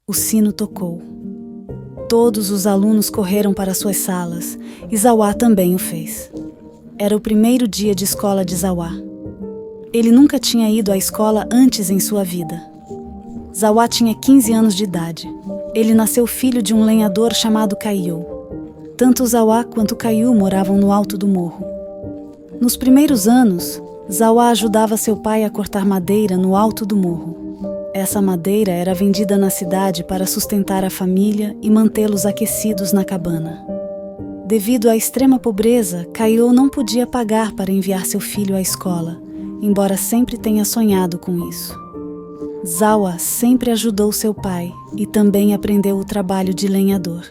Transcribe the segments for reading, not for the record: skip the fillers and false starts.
O sino tocou. Todos os alunos correram para suas salas e Zawá também o fez. Era o primeiro dia de escola de Zawá. Ele nunca tinha ido à escola antes em sua vida. Zawá tinha 15 anos de idade. Ele nasceu filho de um lenhador chamado Caiu. Tanto Zawá quanto Caiu moravam no alto do morro. Nos primeiros anos, Zawá ajudava seu pai a cortar madeira no alto do morro. Essa madeira era vendida na cidade para sustentar a família e mantê-los aquecidos na cabana. Devido à extrema pobreza, Caiu não podia pagar para enviar seu filho à escola, embora sempre tenha sonhado com isso. Zawá sempre ajudou seu pai e também aprendeu o trabalho de lenhador.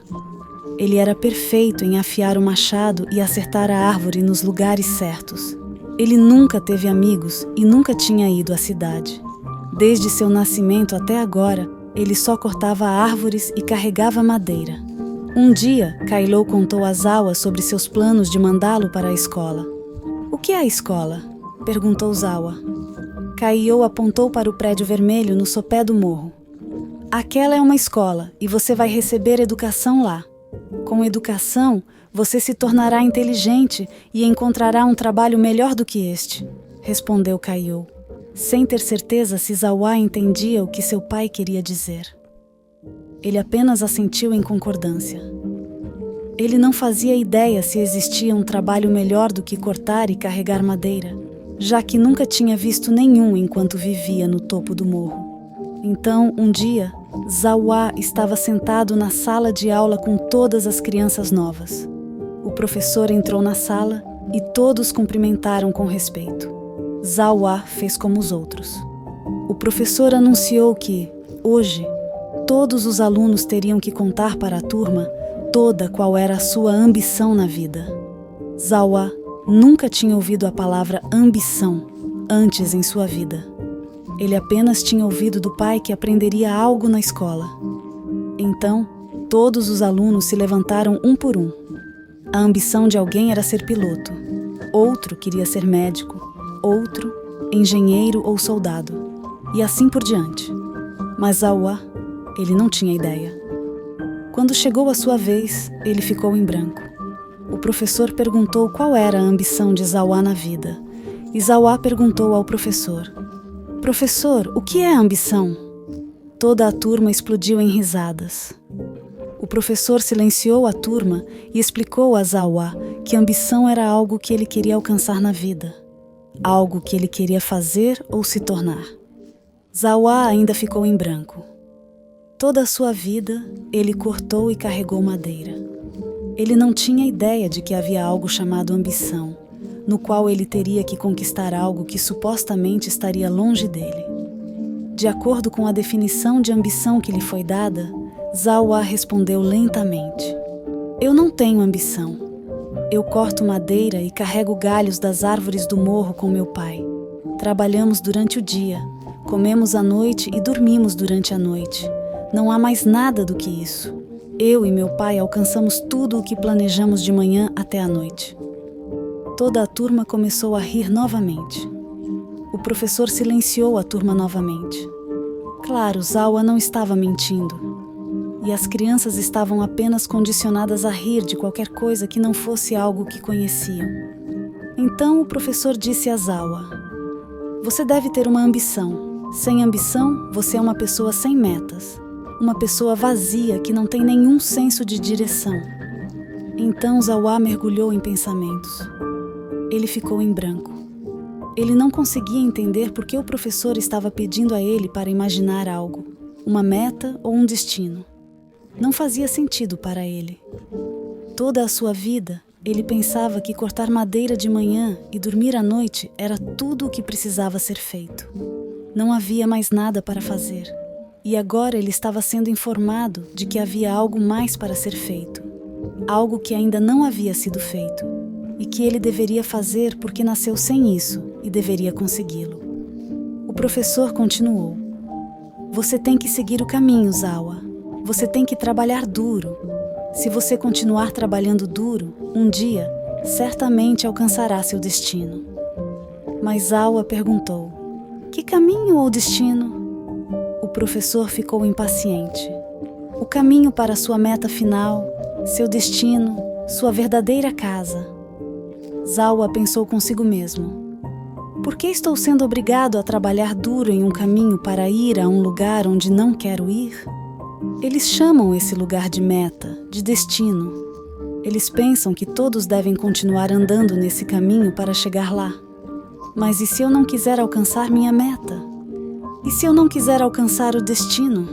Ele era perfeito em afiar o machado e acertar a árvore nos lugares certos. Ele nunca teve amigos e nunca tinha ido à cidade. Desde seu nascimento até agora, ele só cortava árvores e carregava madeira. Um dia, Kailou contou a Zawá sobre seus planos de mandá-lo para a escola. "O que é a escola?" perguntou Zawá. Kailou apontou para o prédio vermelho no sopé do morro. "Aquela é uma escola e você vai receber educação lá. Com educação, você se tornará inteligente e encontrará um trabalho melhor do que este", respondeu Kailou, sem ter certeza se Zawá entendia o que seu pai queria dizer. Ele apenas assentiu em concordância. Ele não fazia ideia se existia um trabalho melhor do que cortar e carregar madeira, já que nunca tinha visto nenhum enquanto vivia no topo do morro. Então, um dia, Zawá estava sentado na sala de aula com todas as crianças novas. O professor entrou na sala e todos cumprimentaram com respeito. Zawá fez como os outros. O professor anunciou que, hoje, todos os alunos teriam que contar para a turma toda qual era a sua ambição na vida. Zawá nunca tinha ouvido a palavra ambição antes em sua vida. Ele apenas tinha ouvido do pai que aprenderia algo na escola. Então, todos os alunos se levantaram um por um. A ambição de alguém era ser piloto, outro queria ser médico, outro engenheiro ou soldado, e assim por diante. Mas Zawá, ele não tinha ideia. Quando chegou a sua vez, ele ficou em branco. O professor perguntou qual era a ambição de Zawá na vida, e Zawá perguntou ao professor: "Professor, o que é ambição?" Toda a turma explodiu em risadas. O professor silenciou a turma e explicou a Zawá que ambição era algo que ele queria alcançar na vida, algo que ele queria fazer ou se tornar. Zawá ainda ficou em branco. Toda a sua vida, ele cortou e carregou madeira. Ele não tinha ideia de que havia algo chamado ambição, no qual ele teria que conquistar algo que supostamente estaria longe dele. De acordo com a definição de ambição que lhe foi dada, Zawá respondeu lentamente: "Eu não tenho ambição. Eu corto madeira e carrego galhos das árvores do morro com meu pai. Trabalhamos durante o dia, comemos à noite e dormimos durante a noite. Não há mais nada do que isso. Eu e meu pai alcançamos tudo o que planejamos de manhã até a noite." Toda a turma começou a rir novamente. O professor silenciou a turma novamente. Claro, Zawá não estava mentindo. E as crianças estavam apenas condicionadas a rir de qualquer coisa que não fosse algo que conheciam. Então o professor disse a Zawá: "Você deve ter uma ambição. Sem ambição, você é uma pessoa sem metas. Uma pessoa vazia que não tem nenhum senso de direção." Então Zawá mergulhou em pensamentos. Ele ficou em branco. Ele não conseguia entender por que o professor estava pedindo a ele para imaginar algo, uma meta ou um destino. Não fazia sentido para ele. Toda a sua vida, ele pensava que cortar madeira de manhã e dormir à noite era tudo o que precisava ser feito. Não havia mais nada para fazer. E agora ele estava sendo informado de que havia algo mais para ser feito. Algo que ainda não havia sido feito. E que ele deveria fazer porque nasceu sem isso e deveria consegui-lo. O professor continuou: "Você tem que seguir o caminho, Zawá. Você tem que trabalhar duro. Se você continuar trabalhando duro, um dia, certamente alcançará seu destino." Mas Zawá perguntou: "Que caminho ou destino?" O professor ficou impaciente. o caminho para sua meta final, seu destino, sua verdadeira casa. Zawa pensou consigo mesmo. Por que estou sendo obrigado a trabalhar duro em um caminho para ir a um lugar onde não quero ir? Eles chamam esse lugar de meta, de destino. Eles pensam que todos devem continuar andando nesse caminho para chegar lá. Mas e se eu não quiser alcançar minha meta? E se eu não quiser alcançar o destino?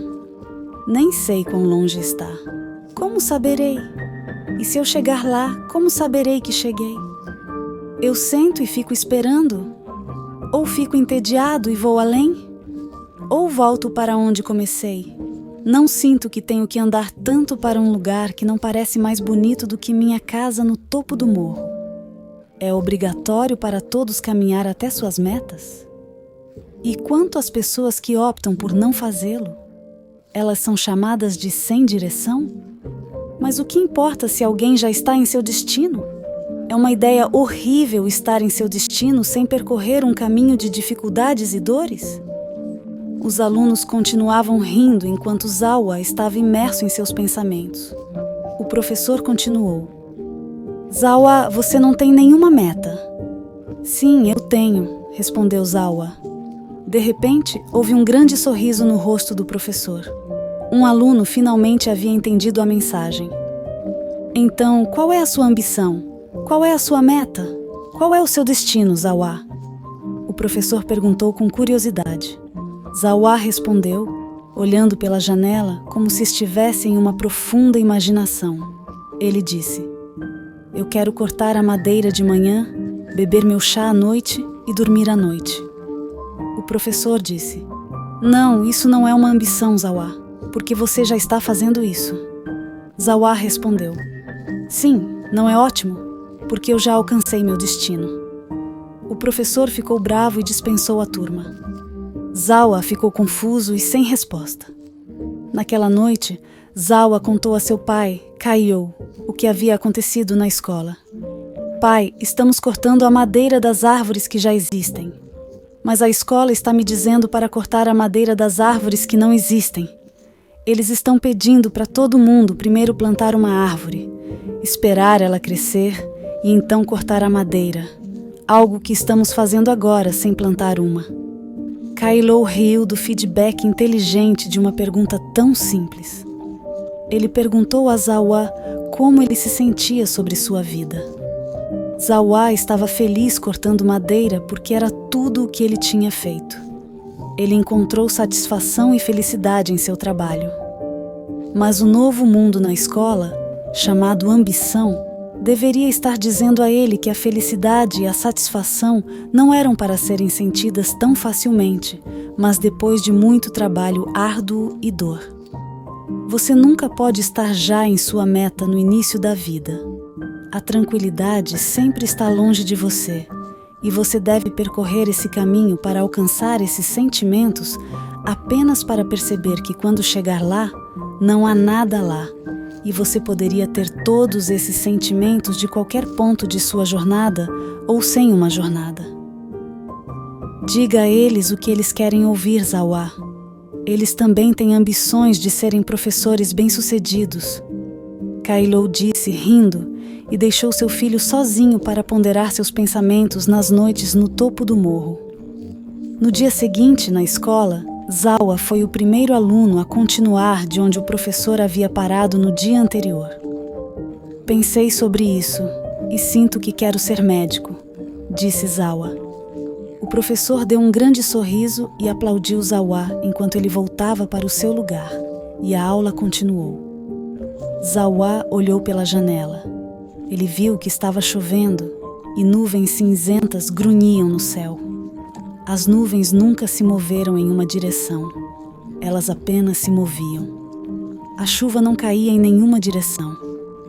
Nem sei quão longe está. Como saberei? E se eu chegar lá, como saberei que cheguei? Eu sento e fico esperando? Ou fico entediado e vou além? Ou volto para onde comecei? Não sinto que tenho que andar tanto para um lugar que não parece mais bonito do que minha casa no topo do morro. É obrigatório para todos caminhar até suas metas? E quanto às pessoas que optam por não fazê-lo? Elas são chamadas de sem direção? Mas o que importa se alguém já está em seu destino? É uma ideia horrível estar em seu destino sem percorrer um caminho de dificuldades e dores? Os alunos continuavam rindo enquanto Zawa estava imerso em seus pensamentos. O professor continuou. Zawa, você não tem nenhuma meta. Sim, eu tenho, respondeu Zawa. De repente, houve um grande sorriso no rosto do professor. Um aluno finalmente havia entendido a mensagem. Então, qual é a sua ambição? Qual é a sua meta? Qual é o seu destino, Zawa? O professor perguntou com curiosidade. Zawa respondeu, olhando pela janela como se estivesse em uma profunda imaginação. Ele disse: eu quero cortar a madeira de manhã, beber meu chá à noite e dormir à noite. O professor disse: não, isso não é uma ambição, Zawa, porque você já está fazendo isso. Zawa respondeu: sim, não é ótimo? Porque eu já alcancei meu destino. O professor ficou bravo e dispensou a turma. Zawa ficou confuso e sem resposta. Naquela noite, Zawa contou a seu pai, Kaiô, o que havia acontecido na escola. Pai, estamos cortando a madeira das árvores que já existem. Mas a escola está me dizendo para cortar a madeira das árvores que não existem. Eles estão pedindo para todo mundo primeiro plantar uma árvore, esperar ela crescer e então cortar a madeira, algo que estamos fazendo agora sem plantar uma. Kaiô riu do feedback inteligente de uma pergunta tão simples. Ele perguntou a Zawa como ele se sentia sobre sua vida. Zawa estava feliz cortando madeira porque era tudo o que ele tinha feito. Ele encontrou satisfação e felicidade em seu trabalho. Mas o novo mundo na escola, chamado ambição, deveria estar dizendo a ele que a felicidade e a satisfação não eram para serem sentidas tão facilmente, mas depois de muito trabalho árduo e dor. Você nunca pode estar já em sua meta no início da vida. A tranquilidade sempre está longe de você, e você deve percorrer esse caminho para alcançar esses sentimentos apenas para perceber que quando chegar lá, não há nada lá. E você poderia ter todos esses sentimentos de qualquer ponto de sua jornada ou sem uma jornada. Diga a eles o que eles querem ouvir, Zawa. Eles também têm ambições de serem professores bem-sucedidos. Kaiô disse, rindo, e deixou seu filho sozinho para ponderar seus pensamentos nas noites no topo do morro. No dia seguinte, na escola, Zawa foi o primeiro aluno a continuar de onde o professor havia parado no dia anterior. Pensei sobre isso e sinto que quero ser médico, disse Zawa. O professor deu um grande sorriso e aplaudiu Zawa enquanto ele voltava para o seu lugar, e a aula continuou. Zawa olhou pela janela. Ele viu que estava chovendo e nuvens cinzentas grunhiam no céu. As nuvens nunca se moveram em uma direção. Elas apenas se moviam. A chuva não caía em nenhuma direção.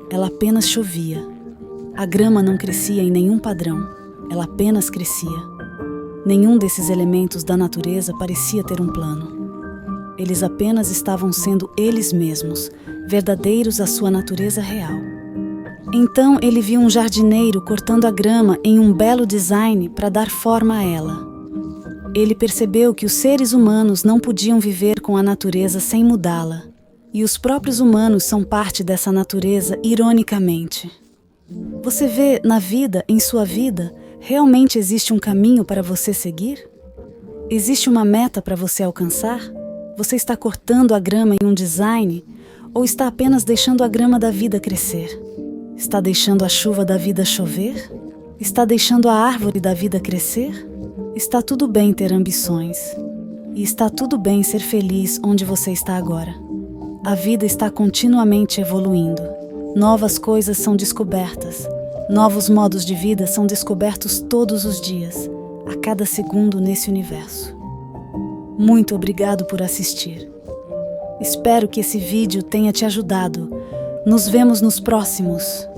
Ela apenas chovia. A grama não crescia em nenhum padrão. Ela apenas crescia. Nenhum desses elementos da natureza parecia ter um plano. Eles apenas estavam sendo eles mesmos, verdadeiros à sua natureza real. Então ele viu um jardineiro cortando a grama em um belo design para dar forma a ela. Ele percebeu que os seres humanos não podiam viver com a natureza sem mudá-la. E os próprios humanos são parte dessa natureza, ironicamente. Você vê na vida, em sua vida, realmente existe um caminho para você seguir? Existe uma meta para você alcançar? Você está cortando a grama em um design ou está apenas deixando a grama da vida crescer? Está deixando a chuva da vida chover? Está deixando a árvore da vida crescer? Está tudo bem ter ambições. E está tudo bem ser feliz onde você está agora. A vida está continuamente evoluindo. Novas coisas são descobertas. Novos modos de vida são descobertos todos os dias, a cada segundo nesse universo. Muito obrigado por assistir. Espero que esse vídeo tenha te ajudado. Nos vemos nos próximos.